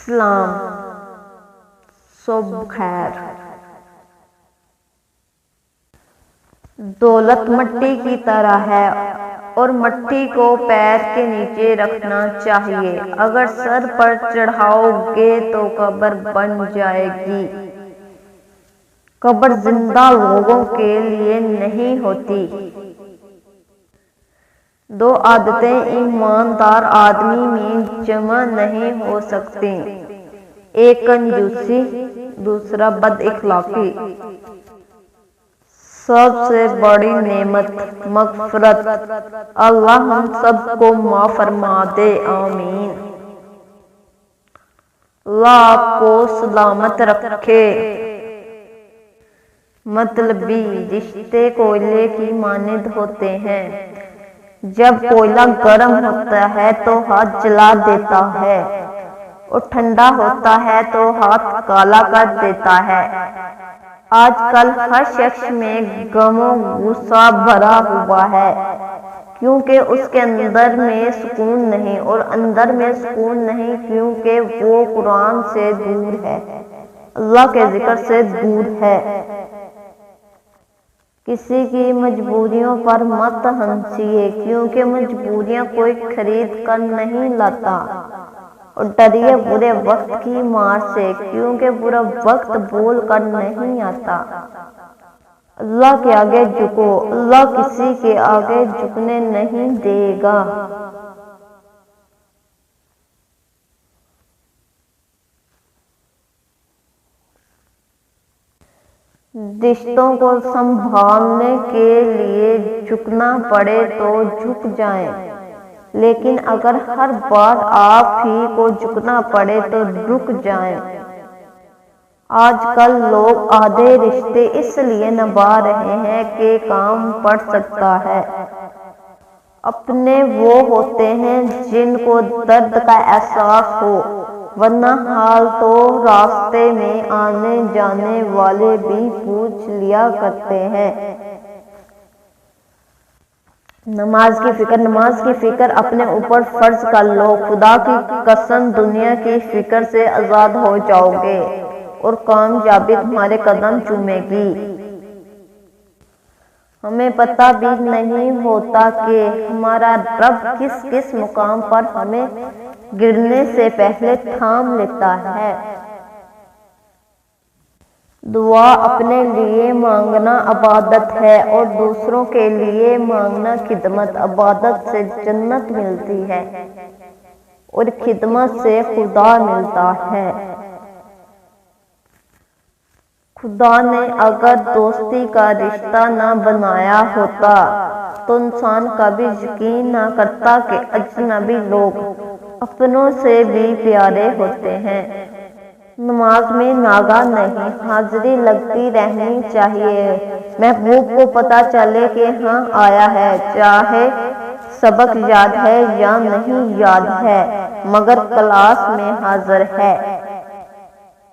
سلام، صبح خیر۔ دولت مٹی کی طرح ہے اور مٹی کو پیر کے نیچے رکھنا چاہیے۔ اگر سر پر چڑھاؤ گے تو قبر بن جائے گی۔ قبر زندہ لوگوں کے لیے نہیں ہوتی۔ دو عادتیں ایماندار آدمی میں جمع نہیں ہو سکتی، ایک کنجوسی، دوسرا بد اخلاقی۔ سب سے بڑی نعمت مغفرت۔ اللہ ہم سب کو معاف فرما دے، آمین۔ اللہ آپ کو سلامت رکھے۔ مطلبی رشتے کوئلے کی مانند ہوتے ہیں۔ جب کوئلہ گرم ہوتا ہے تو ہاتھ جلا دیتا ہے اور ٹھنڈا ہوتا ہے تو ہاتھ کالا کر دیتا ہے۔ آج کل ہر شخص میں غم و غصہ بھرا ہوا ہے کیونکہ اس کے اندر میں سکون نہیں، اور اندر میں سکون نہیں کیونکہ وہ قرآن سے دور ہے، اللہ کے ذکر سے دور ہے۔ کسی کی مجبوریوں پر مت ہنسیے کیونکہ مجبوریاں کوئی خرید کر نہیں لاتا، اور ڈریے برے وقت کی مار سے کیونکہ برا وقت بول کر نہیں آتا۔ اللہ کے آگے جھکو، اللہ کسی کے آگے جھکنے نہیں دے گا۔ رشتوں کو سنبھالنے کے لیے جھکنا پڑے تو جھک جائیں، لیکن اگر ہر بار آپ ہی کو جھکنا پڑے تو رک جائیں۔ آج کل لوگ آدھے رشتے اس لیے نبھا رہے ہیں کہ کام پڑ سکتا ہے۔ اپنے وہ ہوتے ہیں جن کو درد کا احساس ہو، ورنہ حال تو راستے میں آنے جانے والے بھی پوچھ لیا کرتے ہیں۔ نماز کی فکر۔ نماز کی فکر اپنے اوپر فرض کر لو، خدا کی قسم دنیا کی فکر سے آزاد ہو جاؤ گے اور کامیابی تمہارے قدم چومے گی۔ ہمیں پتہ بھی نہیں ہوتا کہ ہمارا رب کس کس مقام پر ہمیں گرنے سے پہلے تھام لیتا ہے۔ دعا اپنے لیے مانگنا عبادت ہے اور دوسروں کے لیے مانگنا خدمت۔ عبادت سے جنت ملتی ہے اور خدمت سے خدا ملتا ہے۔ خدا نے اگر دوستی کا رشتہ نہ بنایا ہوتا تو انسان کبھی یقین نہ کرتا کہ اجنبی لوگ اپنوں سے بھی پیارے ہوتے ہیں۔ نماز میں ناغہ نہیں، حاضری لگتی رہنی چاہیے۔ محبوب کو پتہ چلے کہ ہاں آیا ہے، چاہے سبق یاد ہے یا نہیں یاد ہے، مگر کلاس میں حاضر ہے۔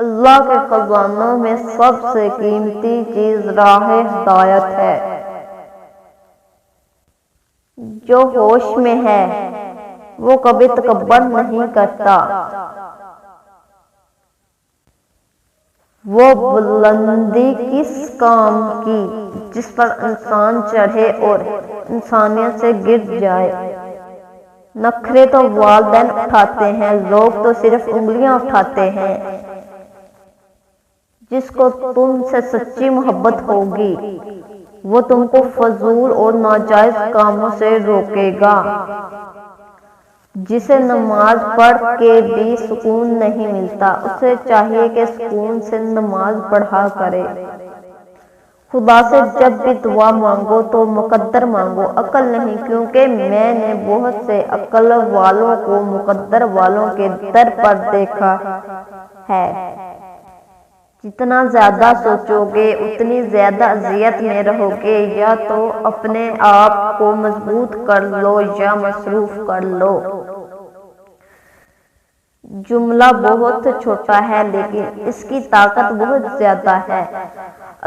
اللہ کے خزانوں میں سب سے قیمتی چیز راہ ہدایت ہے۔ جو ہوش میں ہے وہ کبھی تکبر نہیں کرتا۔ وہ بلندی کس کام کی جس پر انسان چڑھے اور انسانیت سے گر جائے۔ نخرے تو والدین اٹھاتے ہیں، لوگ تو صرف انگلیاں اٹھاتے ہیں۔ جس کو تم سے سچی محبت ہوگی وہ تم کو فضول اور ناجائز کاموں سے روکے گا۔ جسے نماز پڑھ کے بھی سکون نہیں ملتا، اسے چاہیے کہ سکون سے نماز پڑھا کرے۔ خدا سے جب بھی دعا مانگو تو مقدر مانگو، عقل نہیں، کیونکہ میں نے بہت سے عقل والوں کو مقدر والوں کے در پر دیکھا ہے۔ جتنا زیادہ سوچو گے اتنی زیادہ اذیت میں رہو گے۔ یا تو اپنے آپ کو مضبوط کر لو یا مصروف کر لو۔ جملہ بہت چھوٹا ہے لیکن اس کی طاقت بہت زیادہ ہے۔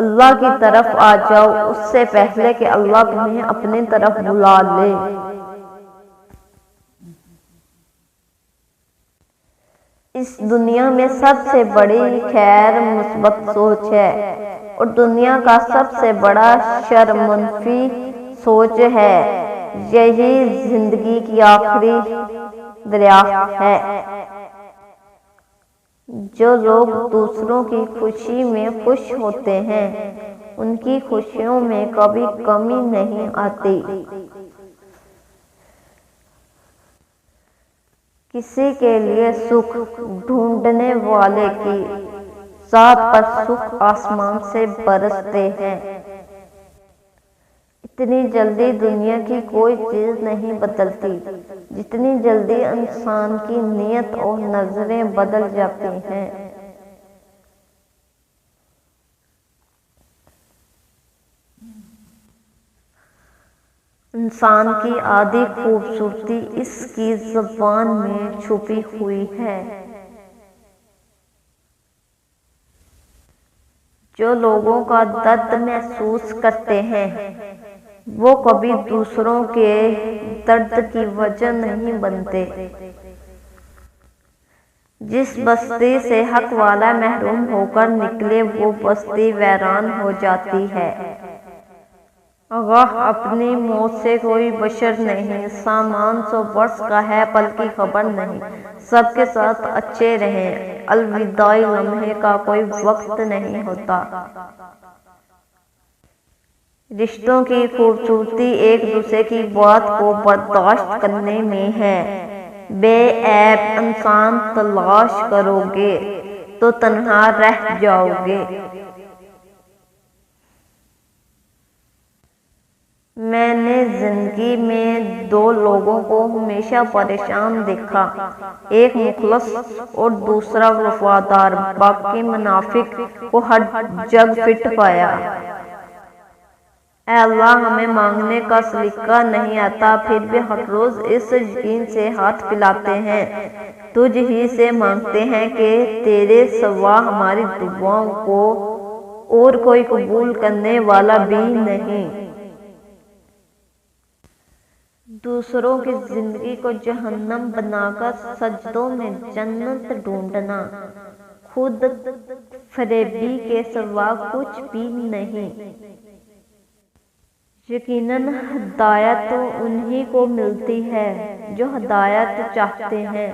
اللہ کی طرف آ جاؤ اس سے پہلے کہ اللہ تمہیں اپنی طرف بلا لے۔ اس دنیا میں سب سے بڑی خیر مثبت سوچ ہے اور دنیا کا سب سے بڑا شر منفی سوچ ہے۔ یہی زندگی کی آخری دریافت ہے۔ جو لوگ دوسروں کی خوشی میں خوش ہوتے ہیں ان کی خوشیوں میں کبھی کمی نہیں آتی۔ کسی کے لیے سکھ ڈھونڈنے والے کی ذات پر سکھ آسمان سے برستے ہیں۔ اتنی جلدی دنیا کی کوئی چیز نہیں بدلتی جتنی جلدی انسان کی نیت اور نظریں بدل جاتی ہیں۔ انسان کی آدھی خوبصورتی اس کی زبان میں چھپی ہوئی ہے۔ جو لوگوں کا درد محسوس کرتے ہیں وہ کبھی دوسروں کے درد کی وجہ نہیں بنتے۔ جس بستی سے حق والا محروم ہو کر نکلے وہ بستی ویران ہو جاتی ہے۔ آگاہ اپنی موت سے کوئی بشر نہیں، سامان 100 برس کا ہے پل کی خبر نہیں۔ سب کے ساتھ اچھے رہیں، الوداعی لمحے کا کوئی وقت نہیں ہوتا۔ رشتوں کی خوبصورتی ایک دوسرے کی بات کو برداشت کرنے میں ہے۔ بے عیب انسان تلاش کرو گے تو تنہا رہ جاؤ گے۔ میں نے زندگی میں 2 لوگوں کو ہمیشہ پریشان دیکھا، ایک مخلص اور دوسرا وفادار، باقی منافق کو ہر جگ فٹ پایا۔ اے اللہ ہمیں مانگنے کا سلیقہ نہیں آتا پھر بھی ہر روز اس یقین سے ہاتھ پھیلاتے ہیں تجھ ہی سے مانگتے ہیں کہ تیرے سوا ہماری دعاؤں کو اور کوئی قبول کرنے والا بھی نہیں۔ دوسروں کی زندگی کو جہنم بنا کر سجدوں میں جنت ڈھونڈنا خود فریبی کے سوا کچھ بھی نہیں۔ یقیناً ہدایت تو انہی کو ملتی ہے جو ہدایت چاہتے ہیں۔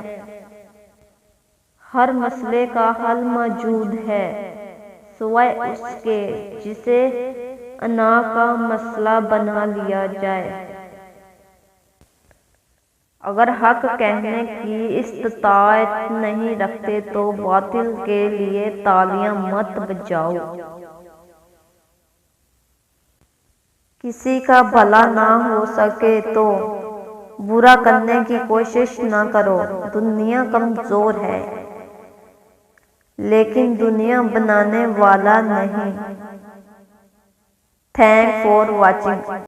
ہر مسئلے کا حل موجود ہے سوائے اس کے جسے انا کا مسئلہ بنا لیا جائے۔ اگر حق کہنے کی استطاعت نہیں رکھتے تو باطل کے لیے تالیاں مت بجاؤ۔ کسی کا بھلا نہ ہو سکے تو برا کرنے کی کوشش نہ کرو۔ دنیا کمزور ہے لیکن دنیا بنانے والا نہیں۔ Thank for watching.